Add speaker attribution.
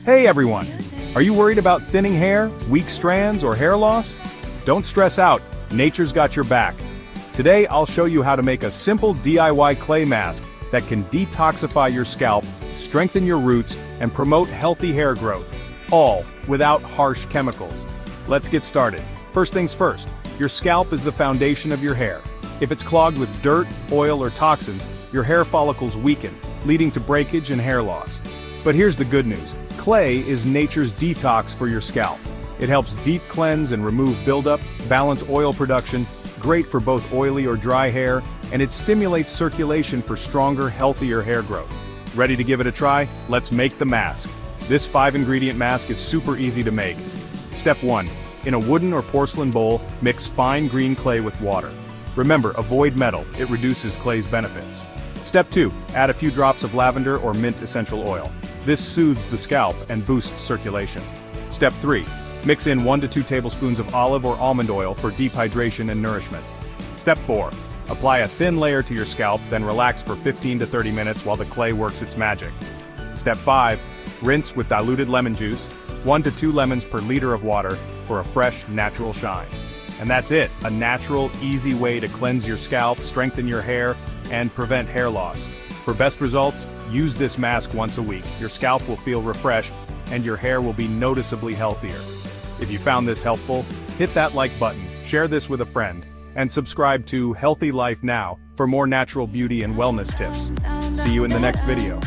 Speaker 1: Hey everyone! Are you worried about thinning hair, weak strands, or hair loss? Don't stress out, nature's got your back. Today I'll show you how to make a simple DIY clay mask that can detoxify your scalp, strengthen your roots, and promote healthy hair growth, all without harsh chemicals. Let's get started. First things first, your scalp is the foundation of your hair. If it's clogged with dirt, oil, or toxins, your hair follicles weaken, leading to breakage and hair loss. But here's the good news. Clay is nature's detox for your scalp. It helps deep cleanse and remove buildup, balance oil production, great for both oily or dry hair, and it stimulates circulation for stronger, healthier hair growth. Ready to give it a try? Let's make the mask. This 5-ingredient mask is super easy to make. Step 1. In a wooden or porcelain bowl, mix fine green clay with water. Remember, avoid metal, it reduces clay's benefits. Step 2. Add a few drops of lavender or mint essential oil. This soothes the scalp and boosts circulation. Step 3. Mix in 1 to 2 tablespoons of olive or almond oil for deep hydration and nourishment. Step 4. Apply a thin layer to your scalp, then relax for 15 to 30 minutes while the clay works its magic. Step 5. Rinse with diluted lemon juice, 1 to 2 lemons per liter of water for a fresh, natural shine. And that's it, a natural, easy way to cleanse your scalp, strengthen your hair, and prevent hair loss. For best results, use this mask once a week. Your scalp will feel refreshed, and your hair will be noticeably healthier. If you found this helpful, hit that like button, share this with a friend, and subscribe to Healthy Life Now for more natural beauty and wellness tips. See you in the next video.